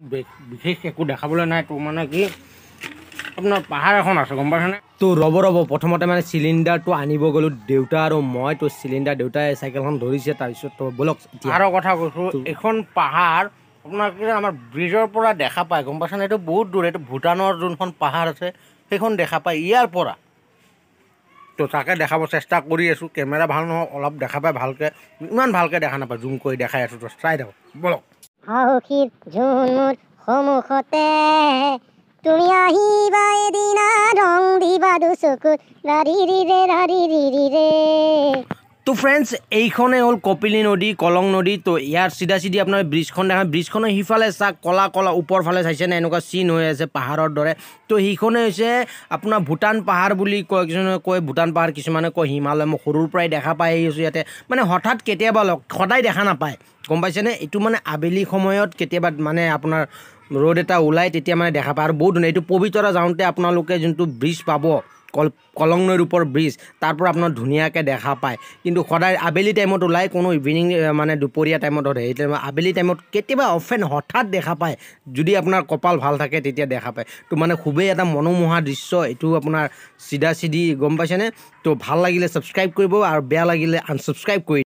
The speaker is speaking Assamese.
বিশেষ একো দেখাবলৈ নাই তো মানে কি আপোনাৰ পাহাৰ এখন আছে গম পাইছনে তো ৰ'ব প্ৰথমতে মানে চিলিণ্ডাৰটো আনিব গ'লো দেউতা আৰু মই তো চিলিণ্ডাৰ দেউতাই চাইকেলখন ধৰিছে তাৰপিছত তো বলক আৰু কথা কৈছোঁ এইখন পাহাৰ আপোনাৰ কি আমাৰ ব্ৰিজৰ পৰা দেখা পায় গম পাইছনে এইটো বহুত দূৰ এইটো ভূটানৰ যোনখন পাহাৰ আছে সেইখন দেখা পায় ইয়াৰ পৰা তো তাকে দেখাব চেষ্টা কৰি আছোঁ কেমেৰা ভাল নহয় অলপ দেখা পায় ভালকৈ ইমান ভালকৈ দেখা নাপায় জুম কৰি দেখাই আছোঁ তো চাই থাকক বলক সাহসীৰ ঝুমুৰ সন্মুখতে তুমি আহিবা এদিনা ৰং দিবা দুচকুত ৰাৰি ৰে তো ফ্ৰেণ্ডছ এইখনে হ'ল কপিলী নদী কলং নদী তো ইয়াৰ চিধা আপোনাৰ ব্ৰিজখন দেখা ব্ৰিজখনৰ সিফালে চাওক কলা কলা ওপৰ ফালে চাইছেনে এনেকুৱা চিন হৈ আছে পাহাৰৰ দৰে তো সেইখনে হৈছে আপোনাৰ ভূটান পাহাৰ বুলি কয় কিছুমানে কয় ভূটান পাহাৰ কিছুমানে কয় হিমালয় মই সৰুৰ পৰাই দেখা পাই আহিছোঁ ইয়াতে মানে হঠাৎ কেতিয়াবা সদায় দেখা নাপায় গম পাইছেনে এইটো মানে আবেলি সময়ত কেতিয়াবা মানে আপোনাৰ ৰ'দ এটা ওলাই তেতিয়া মানে দেখা পায় আৰু বহুত ধুনীয়া এইটো পবিতৰা যাওঁতে আপোনালোকে যোনটো ব্ৰিজ পাব কলং নৈৰ ওপৰ ব্ৰিজ তাৰ পৰা আপোনাৰ ধুনীয়াকৈ দেখা পায় কিন্তু সদায় আবেলি টাইমত ওলাই কোনো ইভিনিং মানে দুপৰীয়া টাইমত সেই টাইমত আবেলি টাইমত কেতিয়াবা অফেন হঠাৎ দেখা পায় যদি আপোনাৰ কপাল ভাল থাকে তেতিয়া দেখা পায় তো মানে খুবেই এটা মনোমোহা দৃশ্য এইটো আপোনাৰ চিধা গম পাইছেনে তো ভাল লাগিলে ছাবস্ক্ৰাইব কৰিব আৰু বেয়া লাগিলে আনছাবস্ক্ৰাইব কৰি